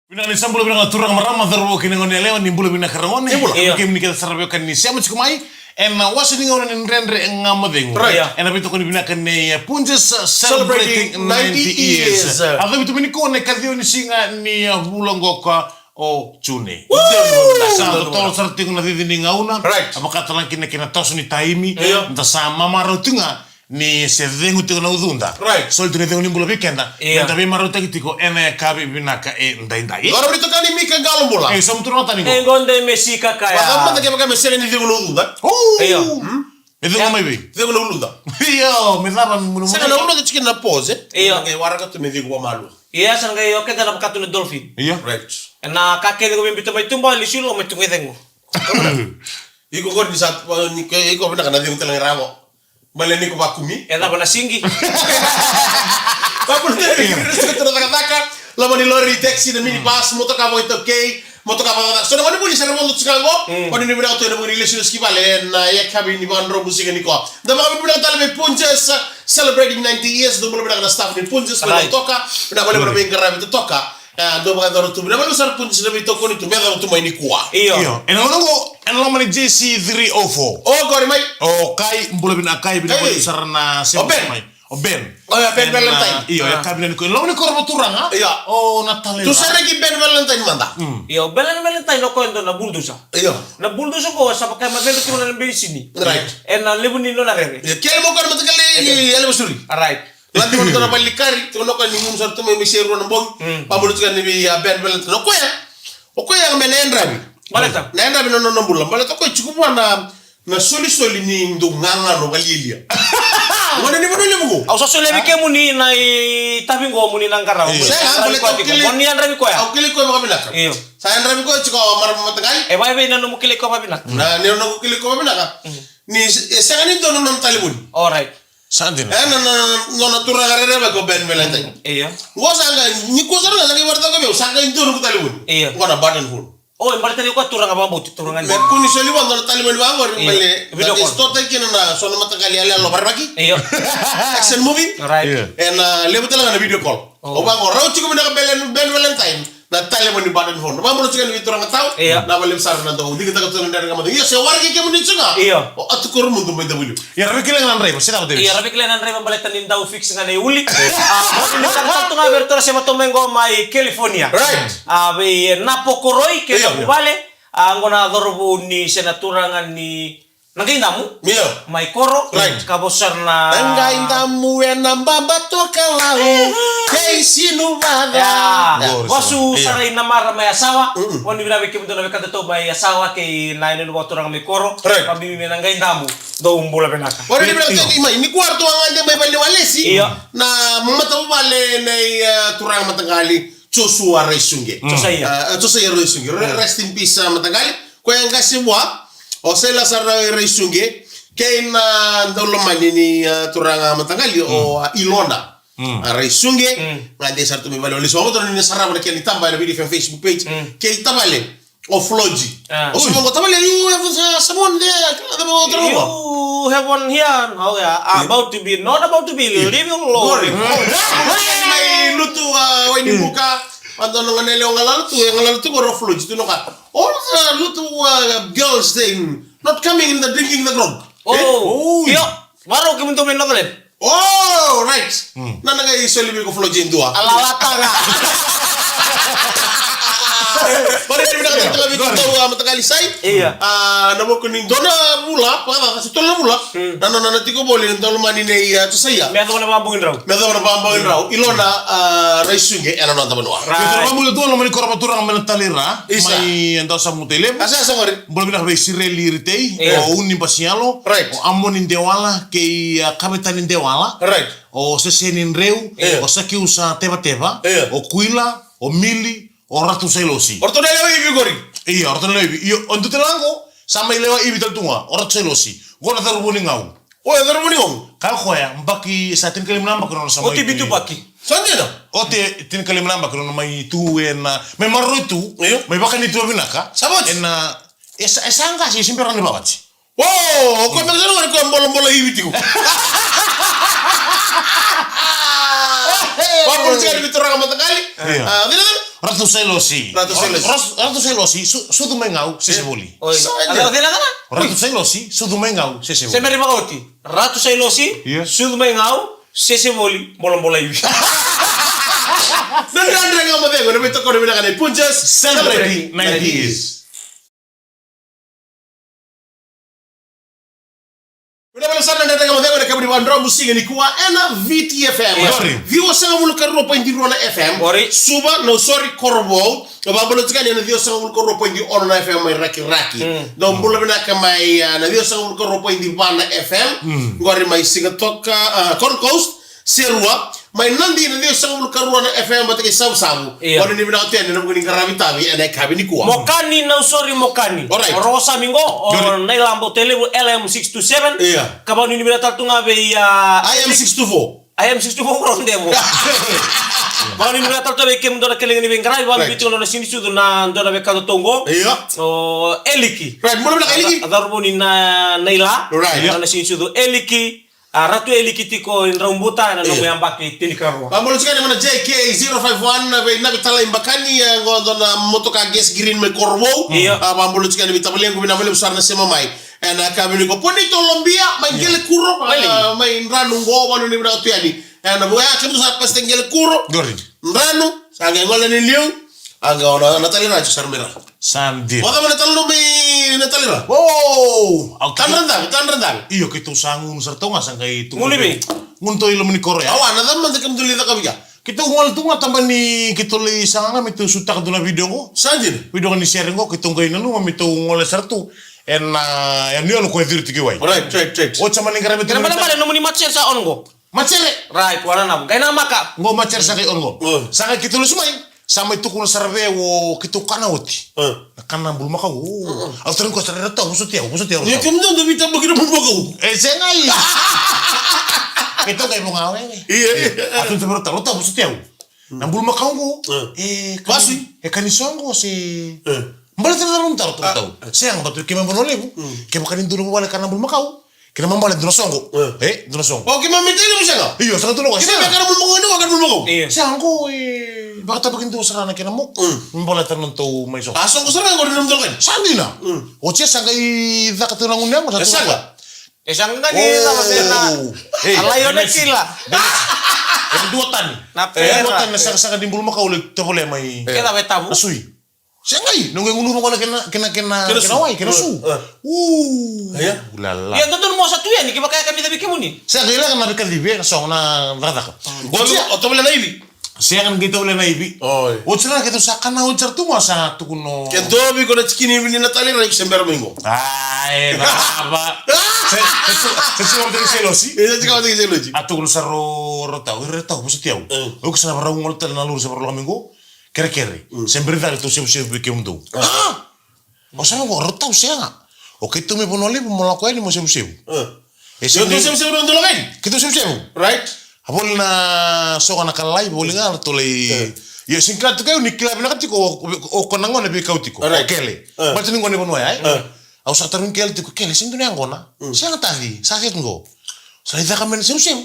Binani sambula binanga turang marama darbo kinengoni lewa nimbula bina karangoni. Kim nikita sarabio kan ni siapa cikumai. En wasi ni ngona nrenre ngamadengu. En abito koni bina kan ne Punjas celebrating 90 years. Ado bitu bini ko ne kadio ni singa ni bulongoka o June. Sa tol sarting na didini ngauna. Apa kata lang kina tos ni taimi. Nta sa mamarotunga ni se dengu te na udunda. So tu ne dengu ni bula bikenda. Nta bi marota kitiko ene kabi binaka ndai. Ora brito kani mika ngalo bola. Som tu nota ni go. Ngonde mesika kaya. Padamma ke baka mesere ni dengu udunda. Me dengu mai bi. Dengu udunda. Yo, me dava munu. Saka na udunda chicken na pose. Ngai waraka tu me dengu malu. Iya sanga yo keda na pakatu ni dolphin. Iya. Right. Na kakek ko bimbito mai tumba li silo mai tungai dengu. Iko ko di sat ni ke iko bina kana dengu telang rawo. Bale ni ko bakumi. Ela bana singi. Kapul te resto taka lama ni lori taxi na mini bus moto ka ito okay. Moto ka so na puli sa mondo tsukango. Oni ni bina to na mo relation ski bale na ya kabi ni bandro musika ni ko. Da mga bina tala me Punjas celebrating 90 years do mo bina na staff ni Punjas bina toka. Bina bale bina ngara bina toka. Do mga daro tu bina bale sar Punjas na bina toko ni tu mega tu mai ni kuwa. Iyo. En ono mani JC 304. Oh gori mai. Oh kai mbula bina kai bina ko sarna semua mai. Ben. Oh ya Ben Valentine. Iyo ya kabina ni ko. Lo ni korbo turanga. Iya. Oh Natal. Tu sare ki Ben Valentine manda. Iyo Valentine no ko ndo na buldusa. Iyo. Na buldusa ko sa pakai mabel ko na be sini. Right. Na lebuni no na rere. Kele mo ko matakali ele basuri. Right. Lanti mo na balikari to no kan ni mum sarto me miseru na bong. Pamulut kan ni Ben Valentine. No ko ya. O ko ya menendra bi. Baleta. Nenda bi no bulla. Baleta ko chikupa na soli ni ndo nganga no galilia. Ngone ni manule mo. Au so le bike muni na tapi ngo muni nang karau. Saya boleh to kili. Moni andra bi ko ya. Au kili ko mo kabina. Iyo. Saya andra bi ko chiko mar matagal. E vai na no mukile ko babina. Na ne no kili ko kabina ka. Ni saya ni do no talibun. Alright. Sandin. No natura garere ba ko Ben Valentine. Iyo. Ngo sanga ni ko sara ngi warta ko be sanga ndo no talibun. Iyo. Ngona button full. Oh, en parte ko turanga ba mo turanga ni. Me kuni soli wando talibun ba ngor mele. Video call. Stota kina na solo matagali ala lo barbaki. Iyo. Action movie. Right. En lebu tala na video call. O ba ngor raw chiko bina ka Ben Valentine. Na talibun ni button full. Ba mo chiko ni turanga taw. Na balem sar na do. Diga ta ko tun ndar ngam. Yo se wargi ke mo ni chunga. Iyo. O atukor mundo be W. Ya rabi kile ngan rebo sita Iya, rabi kile nan rebo baleta nin daw fix nga ne uli. Ni kan nga abertura se matomengo mai California. Right. Be napokoroi ke vale. Angona dorbu ni senaturangan ni nangindamu. Mio. Mai koro. Right. Kabosar na. Nangindamu enamba batoka lau. Kei sinu bada. Ya. Wasu saray namara may asawa. Wani binabi kim do na bikata to may asawa kay nainin ko turang may koro. Right. Pabimi nangindamu do umbula benaka. Wala ni bala ima ini kwarto ang ande may bali walesi. Iya. Na mataw bale na turang matangali. Joshua Reisunge. Joshua Reisunge. Rest in peace matangali. Ko yang kasi wa o sela sar Reisunge kay na dolomani ni turang matangali o Ilona. Reisunge ngade sar tumi bale oli so mo ni sarama na kay tamba na video Facebook page kay tabale o Floji. O so mo tabale you have someone there. You have one here. Oh yeah. About to be not about to be living glory. May lutu ni buka ando nganele ngalalu tu ko Floji tu no ka. All the lutu girls thing not coming in the drinking the grog. Oh. Yo. Waro kimunto men nodalen. Oh, right. Nana ga isoli ko Floji ndua. Alalata nga. Bari ni bina ka labi ko matakali sai. Iya. Namo ko ning dona mula pa kasi tola mula. Nana tiko boli ndolo mani ne ya to saya. Me ato na mabungin raw. Medo na bambangin raw. Ilona Reisunge ana nanta banwa. Kita kamu itu lo mani korbo turang menatalira. Mai entau samutele. Asa ngori. Boleh bilang Sireli ritei. O uni pasialo. Right. O amon indewala ke kapitan indewala. Right. O sesenin reu. O saki usa teba. O kuila. O mili. O ratu selosi. Ortonele ibi gori. Iya, ortonele ibi. Iyo, untuk telango sama ilewa ibi taltunga. O ratu selosi. Gona tarubuni ngau. Oh, ya darumuni ngong. Kau khoya, mbaki sa tin kali menambah krono sama Oti bitu paki. Sandena. Ote tin kali menambah krono mai tu ena. Me marro itu. Me bakan itu binaka. Sabot. Ena esa anga sih simperan di bawah sih. Wow, kau nak ngori ko bolong-bolong ibi tiku. Wapun sekali bitu orang mata kali. Tidak kan? Ratu Selosi. Ratu Selosi su dumengau se voli. Oi. Allora dela kana? Ratu Selosi su dumengau se voli. Sempre magoti. Ratu Selosi su dumengau se voli bolong-bola ibi. Dan nga mo dego, nabito ko rin na Punches Celebrating 90s. Udah sana nenda nga mo dego na kabri bandro musik ni kuwa ena VTFM. Viwo sanga mulu karro point di rona FM. Suba no sorry korbo. Babalo tika ni na viwo sanga mulu karro point di ona FM mai raki. Do mulu bina kamai na viwo sanga mulu karro point di banda FM. Ngori mai singa toka Corn Coast Serua. Mai nandi na dia sang karuana FM batake sabu-sabu. Oni ni bina hotel na mugini karabi tabi ene kabi ni kuwa. Mokani no sorry Mokani. Rosa Mingo or na lambo tele LM627. Kabani ni bina taltunga be ya IM624. IM624 ronde mo. Kabani ni bina taltunga be kem dona keleng ni bengrai bam bitu na sini sudu na dona be kato tongo. O Eliki. Right, mo bina Eliki. Adarboni na Naila. Na sini sudu Eliki. Ratu Elikitiko in Rambuta na nungu yambaki tinikarwa. Pamulo chikani mana JK051 na bitala imbakani ngondo na motoka gas green me korwo. Pamulo chikani bitabali yangu binamali besar na sema mai. Na kami niko poni Colombia mai gele kuro mai nranu ngo wanu ni bina tuyani. Na boya kimu sa paste gele kuro. Nranu sanga ngola ni liu. Anga ona Natalia na charmera. Sandi. Wada mana talo me Natalia. Oh, tan rendang. Iyo kita sangun sertonga sangka itu. Mulibe. Ngunto ilo meni Korea. Awan ada man tekam tuli da kabika. Kita ngol tunga tambani kita li sanga mitu sutak dula video ngo. Sanjin. Video ni share ngo kita ngai nanu mitu ngol sertu. En ni anu ko edir tiki wai. Right. O chama ni ngarabe. Kena mana no muni matcher sa ongo. Macere. Right, wana na. Kaina maka. Ngo macere sa kai ongo. Sanga kita lu sumai. Sama itu kuna sarve wo kitu kana oti. Kana bulma ka wo. Altren ko sarve ta usu tia. Ya kemdo do bita bagina bulma ka. Sengai. Itu kai mo ngawe. Iya. Atun sebero ta lota usu tia. Na bulma ka ngo. Kasi. Kanisongo si. Mbala tara rum tar to. Siang batu kema bonolebu. Kema kanin dulu wala kana bulma ka. Kena mambala donosongo. Donosongo. Oh, kema miteli musanga. Iyo, sa tulo ko. Kena kana bulma ko no kan bulma ko. Siang ko bakta bakin tu sarana kena mo. Mambala tanon to may so. Asong ko sarana ko dinam kan. Sandina. O tia sanga i daka tunang unyang mo sa tulo. Sanga ni sama pena. Alayo na kila. Dua tan. Na pera. Dua tan na sanga di bulma ka ulit tebole may. Kena betamu. Asui. Sengai, nunggu ngunu wala kena wai, kena su. Ya. Ulala. Ya tonton mo sa tuya ni kiba kaya kami tabi kimuni. Sa kailangan na bikan dibe song na radaka. Goto otobele na ibi. Siya kan gitu oleh na ibi. Oy. Utsara kita sakana utsar tu masa tu kuno. Kento bi ko na chikini ni Natalia na sember mingo. Ay, napa. Sesuatu dari selosi. Esa chika wate selosi. Atu kuno sarro rotau busu tiau. O kusana barang ngol tel na lur sa barang mingo. Kere-kere. Sempre dali tu siap-siap bikin tu. O sana ko rotau siya nga. O kito me ponoli mo lako ni mo siap-siap. Yo tu siap-siap ron dologen. Kito siap-siap. Right? Apol na so kana kalai boli nga to le. Yo singkat kayo ni kila bina katiko o konango na bi kautiko. Kele. Bato ni ngone bonwa ay. Au sa tarun kel tiko kele sing dunia ngona. Siya nga tadi, sakit ngo. Sa ida ka men siap-siap.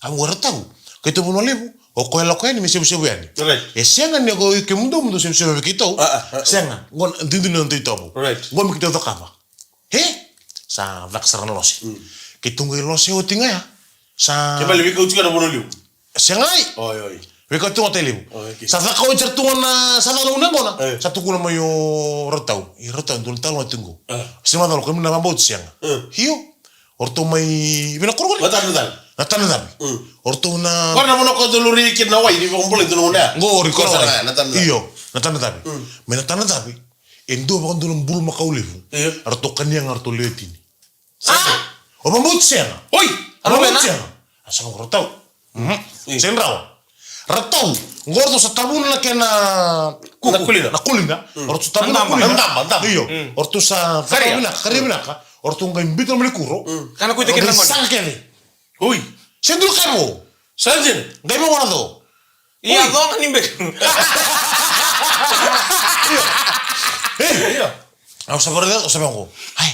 Ang rotau. Kito ponoli o ko la ko ni siap-siap yan. E siya nga ni ko ke mundo siap-siap kito. Siya nga ngon dindu non tito. Ngon mi kito to kapa. He? Sa vaksara no losi. Kito ngi losi o tinga ya. Sa Kembali bi kautika na bonoliu. Sengai. Oy. Weka tu hotel. Sa ka o certu na sa na una bona. Sa tu kuna mayo rotau. I rotau dul tal wa tungo. Sima dal ko na mambot siang. Hiyo. Orto mai bina korgol. Natan. Orto na Korna mono ko doluri kin na wai di ko mbole dulu na. Ngo riko sa natan. Iyo. Natan. Me natan. Endo ba dulum bul makaulevu. Arto kanyang arto letini. O mambot siang. Oi. Ano ba na? Asa ng rotau. Senraw. Rotau. Ngordo sa tabun na kena nakulina. Orto sa tabun na kulina. Iyo. Orto sa karibina ka. Orto nga imbito na malikuro. Kana ko itikin naman. Saan kene? Uy. Sendul karo. Sanjin. Gay mo wala do. Iya, go nga nimbe. Iya. Ako sabi ko. Ay.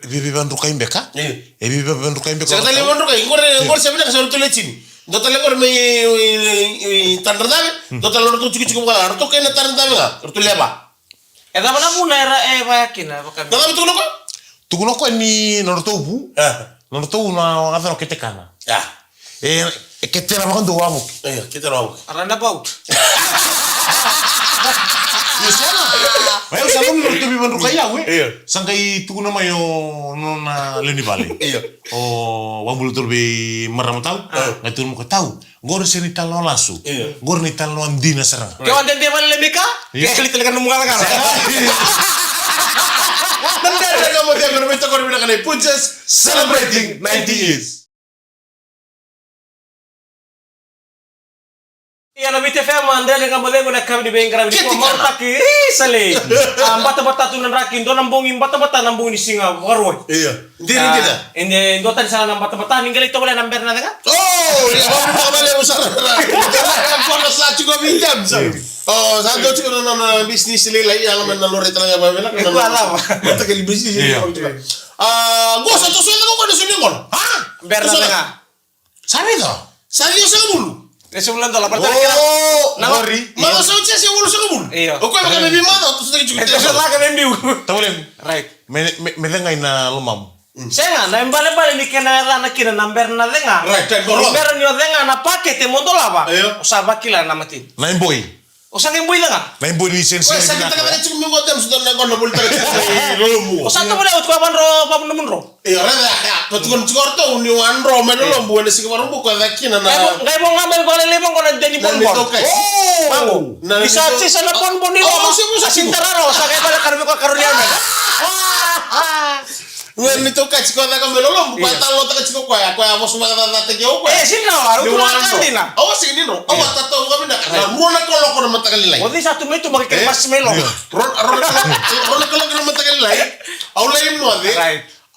Bibi bandu kayo beka? Bibi bandu kayo beka? Sa katali bandu kayo. Ngor sabi na kasi ulit ulit sin. Dota lekor me tandardave, dota lor tu cuci kala, arto kena tandardave nga, arto leba. Eta mana muna era bayakina bakan. Dota betul noko? Tukuno ko ni nortobu. Nortobu na ngata no ketekana. Ya. Ketera makan do wamu. Kita rawu. Aranda baut. Yosana. Mayo sa mo nortobu man rukaya we. Sangkai tukuno mayo nona leni bale. O wambulu turbe maram tau. Ngatur mo ko tau. Gor seni talno lasu. Gor ni talno andina sarang. Kau ada dia balik lebika? Kayak kali telekan mungal kan. Nandere kamu dia berbeda kau berbeda kali. Punches celebrating 90 years. Iya nabi TV mandele kamu dengo nak kami di bengkara di komor taki sale. Bata-bata tu narakin do nambungin bata-bata nambungin di singa waroi. Iya. Diri kita. Ini do tadi sana bata-bata ninggal itu boleh namber nada kan? Oh, ya mau balik usah. Kau nak cukup pinjam sah. Oh, satu cukup nona bisnis lelai yang mana lori telanga babela. Itu alam. Kita kali bisnis ini. Gua satu suara kau ada sini kau. Hah? Ber nada. Sabe to? Saya sebelum. Sebulan dolar pertama kira. Ngori. Mau saya sih ulu sebelum. Iya. Oke, makan baby mana? Terus lagi cukup. Itu lah kan membiu. Tawlen. Right. Me denga ina lumam. Saya nggak, balik-balik ni kena anak kena namber nada dengar. Right, gorong. Namber ni dengar na pakai temo dolar apa? Iya. Usah bakila nama tin. Nain boy. Usah yang boleh dengar. Nain boy ni sensi. Wah, sakit tengah cukup minggu tem sudah nak kau boleh terus. Usah tu boleh utku apa ro. Iya, rada ya. Betul cikor tu uni wanro menolong bukan si kemarin bukan lagi nana. Nggak mau ngambil boleh lebong kalau jadi pon-pon. Oh. Bisa sih sana pon-pon ni. Oh, bisa Sintararo, usah kayak balik karbi kau karunia. When itu kayak cikor tak menolong bukan tahu tak cikor kau ya. Kau apa semua kata tak jauh kau. Sini lah, itu lah kantina. Oh, sini no. Oh, tak tahu kami nak. Rona kalau kau nak kali lain. Oh, di satu metu bagi kemas melo. Rona kalau kau nak kali lain. Au lain no ade.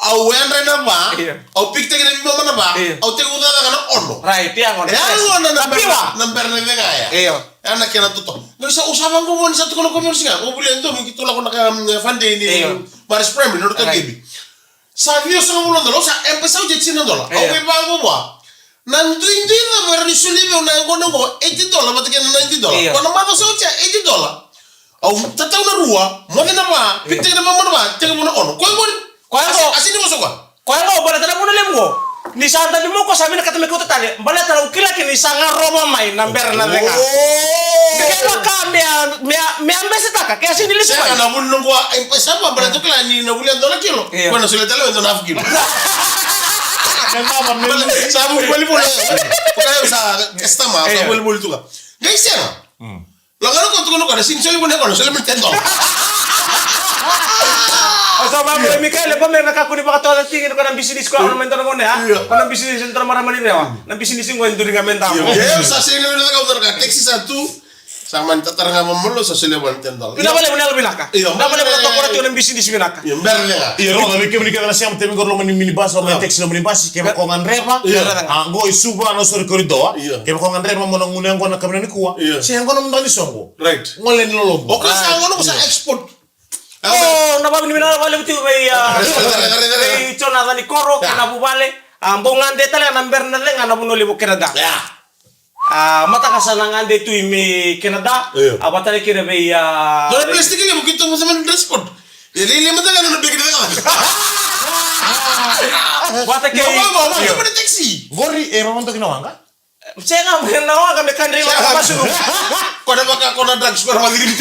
Au yang rena ba. Au pikta kena bima mana ba. Au te udah dengan ono. Right, dia ngono. Ya ngono namper nene ya. Iya. Anak kena tutup. Nggak bisa usaha bang kau satu kalau kau bersih nggak. Kau boleh itu begitu lah kau nak fande ini. Baris premi menurut gibi. Savio sama bulan dulu, saya empezau jadi Cina dulu. Aku bang kau buat. Nanti ini lah berisuli be unang kau nunggu $80, berarti kan $90. Kalau mana saja $80. Au tatau na rua, mau kena apa? Pikir kena mana apa? Jangan mana ono. Kau asini masuk kau. Kau yang boleh tidak mana lemu. Ni santa di mo ko sabi na katami ko tali. Bala tala ukila kini sanga roma mai namber na denga. Kaya ka me ambese taka kaya sini lisu. Saya kana mun nunggu empezar apa berarti kala ni na bulan dola kilo. Bueno, sudah tahu itu nafkir. Kenapa men? Sabu beli bola. Kaya usah customer, sabu beli bola tuh. Guys ya. Langgar ko tuh kada sini soli bola kono, soli $10. Asa ba mo Mikael ba may nakakuni pa kato tingin ko ng business ko ano mento ngone ha. Kanang business center maramani rewa. Nang business ko enduri nga menta. Sa sini na ka utar ka taxi satu. Sama tatar nga mamulo sa sili $10. Pila bale mo na binaka. Na bale mo to ko ratio ng business binaka. Yung berle nga. Iya, ro tapi kemi kita siam temi gor lo minibus or taxi lo minibus ke ko ngandrepa. Go isuba no sor corridor. Ke ko ngandrepa mo nang ngunang ko na kamera ni kuwa. Si ang ko nang ndani songo. Right. Ngolen lo lo. O kasi ang ano ko sa export. Oh, napa ni mina wale buti we chona dani koro kana bubale. Ambongan detale namber na lenga na buno libo Canada. Mata kasanangan de tu imi Canada. Abatale kire be ya. Dole plastik ni begitu sama transport. Jadi lima tangan na bigit na. Bata ke. Mama taxi. Gori mamon to ginawa ka? Saya nggak mungkin nawa kami kandri masuk. Kau dah pakai kau drugs kau ramai gini.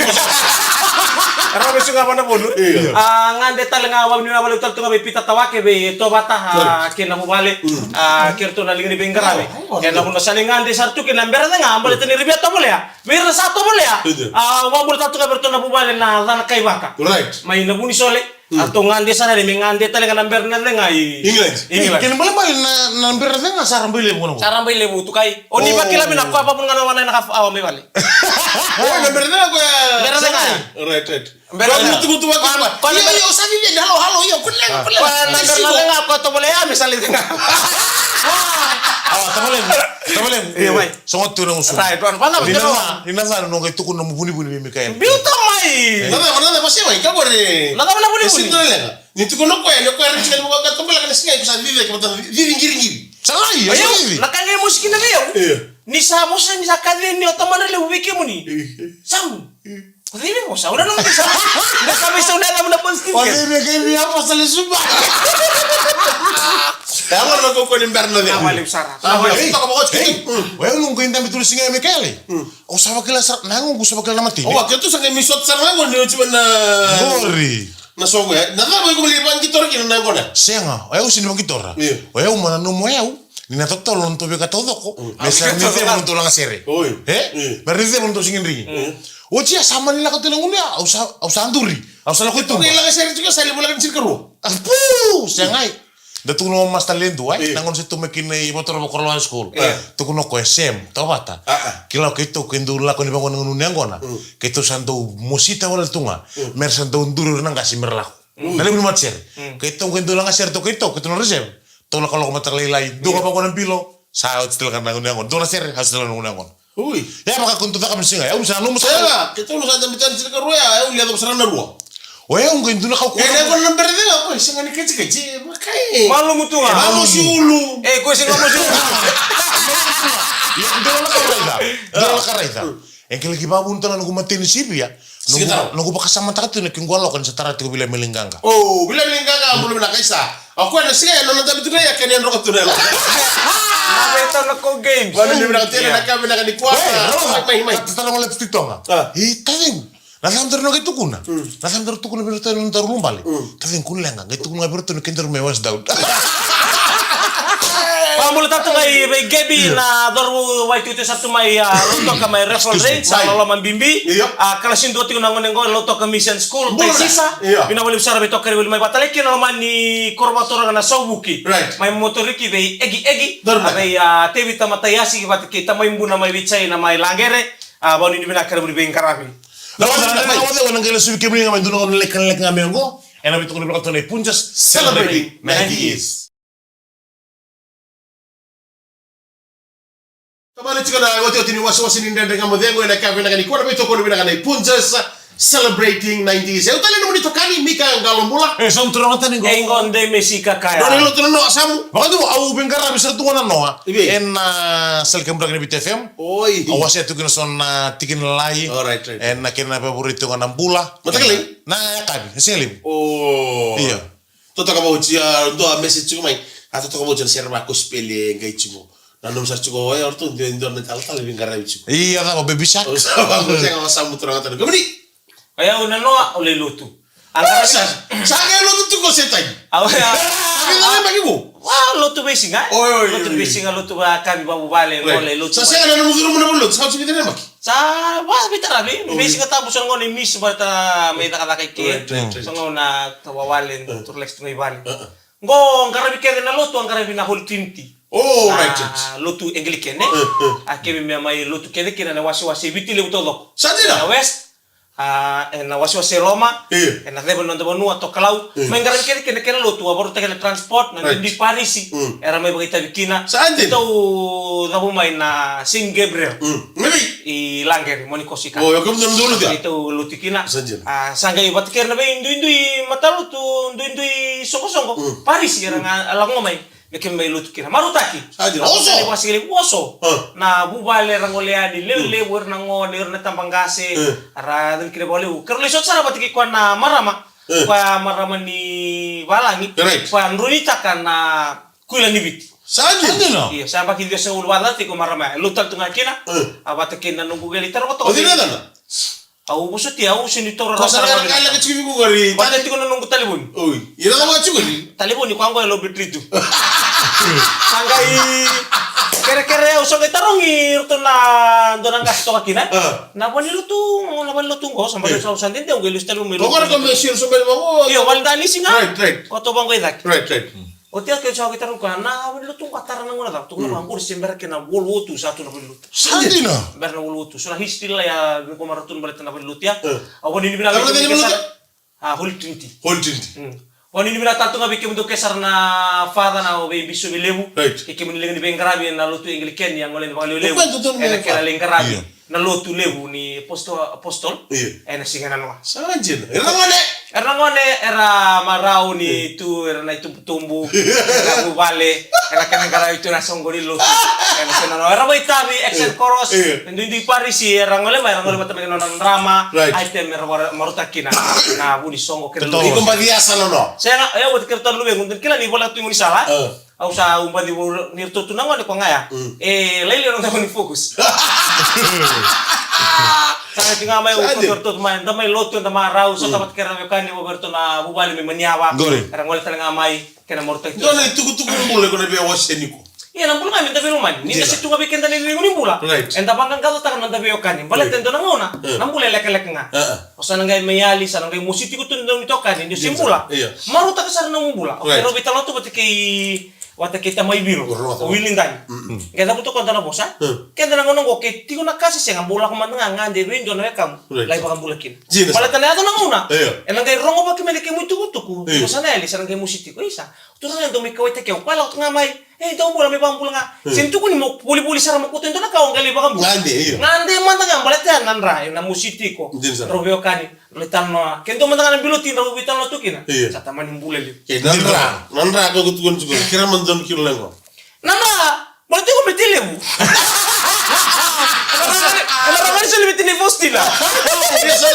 Karena besok apa na bono? Ngande talenga awal ni awal utar tu ngabe pita tawake be to bata kena mubale kirto na lingni bengkara be. Kena puno saling ngande sartu kena mbera nga ambale tani ribia to boleh ya. Bir satu boleh ya. Wabul tatu ka berto na mubale na dana kai baka. Right. Main na buni sole. Atau ngande sana de ngande talenga namber na nga i. England. Kena boleh bal na namber na sarang bile mo. Sarang bile mo tu kai. Oni bakila mina ko apa pun ngana wana na awam be bale. Oh, namber na ko ya. Namber na. Right. Kalau mutu apa? Iya, sabi dia halo, iya, kulen. Namber na nga ko to boleh ya misalnya nga. Tamalem. Iya, mai. Songot tu nang usul. Right, pana Ina sa no kay tukun na mubuni-buni Mikael. Biuta mai. Nada pasti mai, ka gore. Nada buni. Ni tukun ko ya, ko rin sila mo ka to bala ka singa ko sa vive ko to vive ngiri. Sangai, Ayo, nakanga musiki na leo. Ni sa mo sa ni sa kadre ni otomana le ubiki mo ni. Sam. Dili mo sa una no sa. Na kami sa una na posting. Dili kay apa sa suba. Tama na ko ni Berno dia. Awali usara. Awali ka mo ko. Wewe nung kwenda mitul singa Mekele. O sawa kila sa nangu ko sawa kila na mati. Oh, waktu itu sangat misot sarang ko ni cuma na. Gori. Na sogo ya. Na ba ko maliban kitor kina na ko na. Senga, wewe sini kitora. Wewe mana no moeu. Nina totoo lonto beka todo ko. Mesa ni te lonto langa sere. Berrize lonto singin ringi. Ocia sama nila ko tilangunya, au sanduri. Au sala ko itu. Ko langa sere juga sali bulan sir karo. Apu, sengai. Datu no mas talento ai, nangon se tume kine motor bokor lo school. Tu kuno ko SM, tawata. Kila ko itu kendula ko ni bangon ngunu ngona. Keto santo musita wala tunga. Mer santo nduru nang kasi merlako. Dali mo matser. Keto kendula ngaser to keto no resem. Tola kalau komentar lelai, dua apa konan pilo, saya setelah kan nangun dua ser hasil nangun. Ui, ya maka kuntu tak kami singa, ya usah numus saya, kita usah ada bicara cerita ruya, ya lihat besar narua. Oh ya ungkin tu nak kau. Ya kau nomor itu apa? Singa ni kecil, makai. Malu mutu ah. Malu si ulu. Kau singa malu si ulu. Ya dua karaita. Yang lagi babun tu nak mati ni siapa ya? Nunggu pakai sama tak tu nak kinggualo kan setara tu bila melinggang. Oh, bila melinggang belum nak kaisa. Aku ada sih ya nonton tapi tu ya kan yang rokok tu dah. Nah, itu nak kau game. Kalau ni nak tiada nak kami nak di kuasa. Mai. Tetap malah pasti tonga. Tading. Nasam terno gitu kuna. Nasam terno kuna berita nonton rumbali. Tading kuna lenga. Gitu kuna berita nonton kentor mewas daud. Pamula tatu ngai gebi na dormu waitu itu satu mai loto ka mai referral range sa loloman bimbi kalasin dua tiga nangon ngo loto ka mission school tai sisa bina wali besar beto kare wali mai bataleki na loloman ni korbatora na saubuki mai motoriki bei egi abai tevi tamatayasi bat kita mai mbuna mai bicai na mai langere bani ni bina kare wali bei karabi lawan wana ngela subi kebri ngamai duno lekan ngamai ngo ena bitu kuna blokato nei punjas celebrating 90s. Kembali juga na wote otini wasi ni ndende ngamo dengo na kafe na kanikuwa na bito kono bina kana punjas celebrating 90s. Eu tali no tokani mika ngalombula. Som turang tani ngo. Engonde mesika kaya. Doni lo tuno samu. Makatu au bengara bisa tuana noa. En sel kembra ni BTFM. Oi. Awase tu kena son tikin lai. Right. En kena favorito ngana bula. Matakali. Na kan, selim. Oh. Iya. Toto ka baucia do message ko mai. Ato to ka baucia serba ko spele ngai chimo. Nanum sa chuko ay orto ndo na tal lebih ngara bichu. Iya ta baby shark. Oh, sama ko sa samu turang tan. Kamni. Aya una noa ole lutu. Angkara sa lutu tu ko setai. Awaya. Kita lagi bu. Wah, lutu besinga. Lutu besinga lutu ba kami babu bale ole lutu. Sa saya na muduru mo lutu. Sa chibita na maki. Sa wah bitara bi. Besinga tabu son ngone miss bata may kata kay. So ngona tawawalen turlex tunay bale. Ngo ngara bikede na lutu ngara bina hol 20. Oh, right. Lotu Anglican ne. Akemi me mai lotu kene kina na wasi bitile utolo. Sadira. Na west. Na wasi Roma. Na debo no debo no to Kalau. Mengara kene lotu abor tekele transport na di Paris. Era mai bagita bikina. Sadira. Itu dabo mai na Saint Gabriel. Maybe. I Langer monikosika. Oh, yo kemudian dulu dia. Itu lotu kina. Sadira. Sangga ibat kerne be indu matalu tu indu songo. Paris era alango mai. Mekem mai lutu kina marutaki oso ne wasile oso na bubale rangoleani lele werna ngone werna tambangase ara dan kire bole kerle sot sara batiki kwa na marama ni balangi kwa nrunita kana kuila nibiti sadino iya samba kindio se ulwala tiko marama lutal tunga kina abataki na nungu geli taroto odinadana au busuti au sinitora rasa kala kachiki ku gari pada tiko nungu talibun oi ira na machu talibun ni kwango lo bitritu Sanggai kere-kere usok itarongi ruto na donang gasto kakina. Na bani lutu, na bani lutu ko sampai sa usan din ang gilis talo mero. Pokor ko mesir so bel mo. Iyo waldali singa. Right. Koto bang goidak. Right. Otia ke sa kita ka na bani lutu katara nang una tu na angkur simber ke na wolutu satu na bani lutu. Sandina. Ber na wolutu. Sura history la ya ko maratun balit na bani lutu ya. Awon ni bina. Hol 20. Oni ni bina tatu ngabi kemudo kesar na fada na obe bisu bilebu. Ke mun lengi bengarabi na lutu Anglican yang ngole bali lebu. Ena kera lengarabi na lutu lebu ni apostol. Ena singana no. Sanjin. Era ngone era marau ni tu era na itu tumbu. Era bale. Ela kena gara itu na songgori lo. Ela sena no era mai tabi excel chorus. Ndi parisi era ngole matame no drama. Item era marutakina. Na buni songo kena. Iko mbadiasa no. Saya ya buat kertas lu bengun kila ni bola tu ngoni salah. Au sa umbadi nirto tunango ne ko ngaya. Lele no ta ni fokus. Saya tinggal mai uberto main damai lotu ndama rau so tamat kera mekani uberto na bubali me menyawa. Era ngole tanga mai kena morta. Dona tuku mule ko na biya waseniko. Iya nampul kami tapi rumah ni nasi tunga bikin tadi ni pula. Entah bangkan kau tak nanti biokan. Balik tentu nangona. Nampul lek nga. Osana ngai meyali sana ngai musik itu tuh ndong itokan ni simpula. Maru tak kesana nang pula. Pero bitalo tu batiki wata kita mai biru. Willing tani. Kita butuh kontra bosa. Kita nangona go ke tigo na kasi senga bola ko man nga ngande window na kam. Lai bakam bulakin. Balik tani ato nangona. Enang ngai rongo ba kimele ke muito gutuku. Osana eli sana ngai musik ko isa. Turun ndo mi kawite ke pala nga mai. Daw bola may pambula nga. Sinto ko ni mo puli-puli sa ramako tento na kaong gali bakam. Ngande manta nga balatan nanra na musiti ko. Robeo kani. Letan no. Kento manta nga bilutin ro bitan lo tukina. Sa taman ng buleli. Nanra ko gutukon siguro. Kira man don kilo lengo. Nana, boleh ko metile mo. Orang sa limit ni Fostila.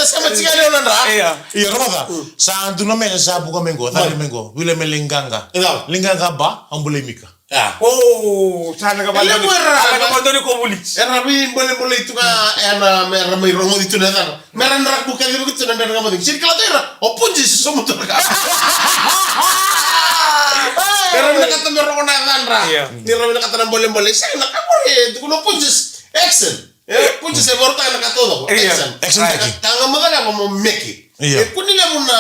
Sama cikali nanra. Iya roda. Sa antuna me sa buka mengo, tali mengo. Wile me linganga. Linganga ba ambulemika. Oh, sana ka bala. Ana ka bala ko buli. Era bi boleh itu ka ana mera mai rongo itu na. Mera nrak buka di begitu na nga mading. Sir kala tera. Opun ji somo to ka. Pero nakata mera rongo na nanra. Ni rongo nakata na boleh. Sa na ka boleh. Kuno punjes excel. Punjes e vorta na ka todo. Excel. Tanga madala mo meki. Kunila mo na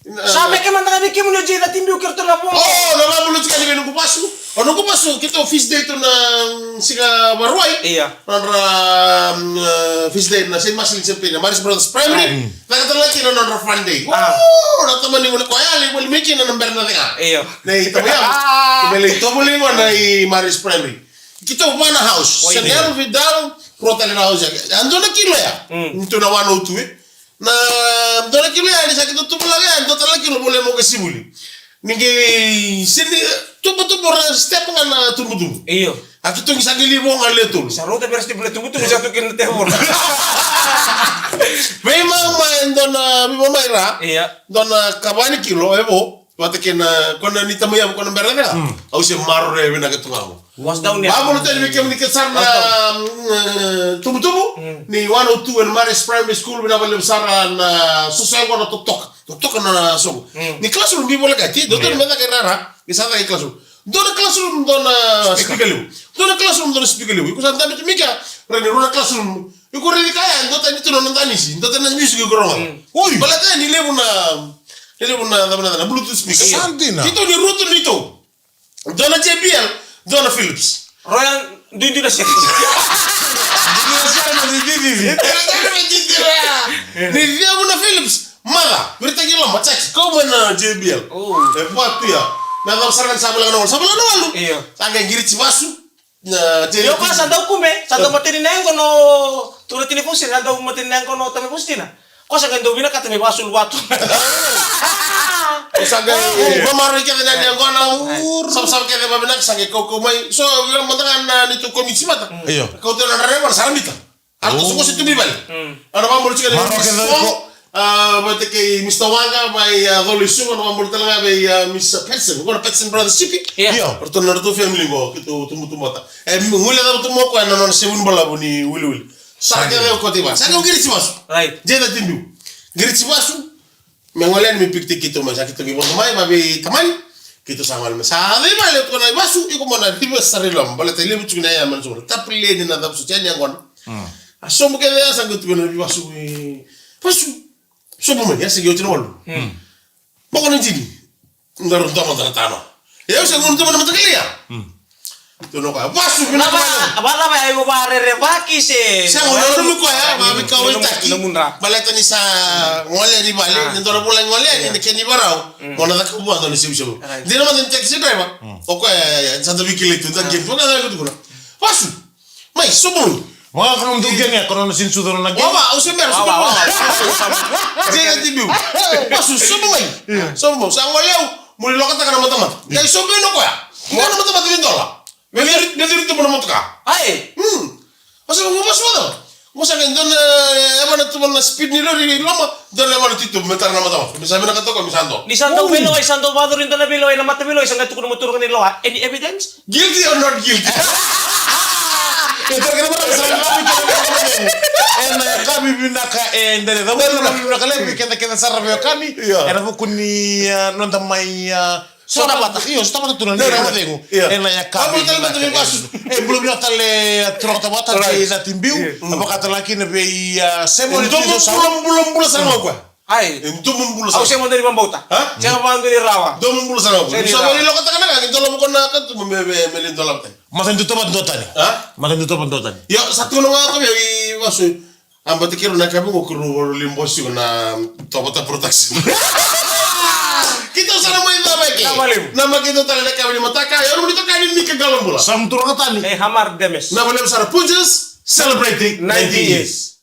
Sabe que manda que mo je na timbi kerto na mo. Na mo ka ni nungu pasu. Nungu pasu kita office day to na siga Maruay. Na office day na Saint Marcelin Sempe na Maris Brothers Primary. Nakatala na na fun day. Na tamani mo ko yali mo meki na number na nga. Na itabya. Kumele ito mo lingo na Maris Primary. Kita mana house. Senel Vidal Protalina house. Ando na kilo ya. Ito na 102. Na dona kilo ya ni sakit tutu lagi ando tala kilo boleh mau ke sibuli ningi sini tubu step ngana tubu iyo aku tu ngisa gili mo ngale tu sarota beres di tubu satu kin tebor memang main dona mama ira iya dona kabani kilo ebo wate kena kona ni tamu ya kona berada au se marre bena ke tungamu was down ya vamos te vi que me que sana tubu ni 102 en Maris Primary School bina bale besar na sosial kona tok na so ni classroom bi boleh kati doktor mena ke rara di sana ke classroom dona classroom dona speaker liu iku santa mi mika rene runa classroom iku rene kaya ndota ni tuno ndani si ndota na music ko ronga oi balata ni lebu na bluetooth speaker Santina kito ni rutu nito dona JBL dona Philips Royan dundi na siya ni dia na Philips mala berita gila macak kau mana JBL buat ya na daw sarangan sabala na walu iyo sanga ngiri chivasu na yo ka sa daw kume sa daw matini nengo no turo telepon sila daw matini nengo no tame postina ko sa gando bina katame wasul watu sanga mamaro ke na nengo na sam ke ba bina sanga ko mai so bilang mantangan na nito komisi mata iyo kau tu na rare war saramita alto suko situ bibal ana ba mo chika bate ke Mr. Wanga mai Dolisu no ambul talaga be Miss Petson ko Petson Brothers Chipi porto na to family go kito tumu mata ngule da tumu ko na non se un bala boni wuli saka de ko tiba saka ngiri chibasu right jeda timbu ngiri chibasu me ngolen mi pikte kito ma sakito mi bondo mai babe tamani kito sangal me sa de male ko na basu iko mona tiba sarilom bala tele butu na ya man so taprile ni na da su tanya ngon asomo ke de sangu tu na basu basu sobo me ya sigi otino wolu boko na jini ndaro ndama tano ya usa ngun tuma na matakilia to no ka basu bina bala ba ayo bare rebaki se sa ngono no ko ya ba ka wal taki balata ni sa ngole ni bale ndoro bola ngole ni ke ni barao mona da ka bu ando ni sibu dina ma den taxi driver o ko ya sa da bikile tu da gen to ka da ko tu basu mai sobo Wah, kalau untuk gengnya, kalau nasin sudah lagi. Wah, usah mer, jangan tibiu. Pasu, sobo mai. Sobo, sa ngoleu, muli lokata kana matamat. Dai sobo no ko ya. Ngana mata vindola. Bedir itu mana motka. Ai. Masa mau pas mana? Masa kan don emang itu mana speed ni lori lama don emang itu metar nama tahu. Bisa mana kata kau misanto. Di santo bilo, santo badur into na bilo, na mata bilo, isang tukun mo turun nilo. Any evidence? Guilty or not guilty? Kita kenapa kami binaka dari kami binaka lebih kita sarabio kami. Era kuni nonton mai Sudah batak, iyo, sudah batak tunan dia madengu. Ya kami. Belum dia tale trok tabata za timbiu. Apa kata laki nabe semua itu belum sama gua. Ai, Itu membulu sama. aku semua dari Bambauta. Saya mau dari Rawa. Do membulu sama. Sama ni lo kata kan itu lo bukan nak tu melin dalam teh. Masa itu tobat dotan. Masa itu tobat dotan. Ya satu nang aku ya wasu. Amba tikir nak kami ngukuru limbosi na tobat proteksi. Kita sana mau itu apa ke? Nama kita tadi nak kami mataka. Ya orang itu kami ni ke galam bola. Sam turun ke tani. Hamar Demes. Nama dia besar Punches celebrating 90 years.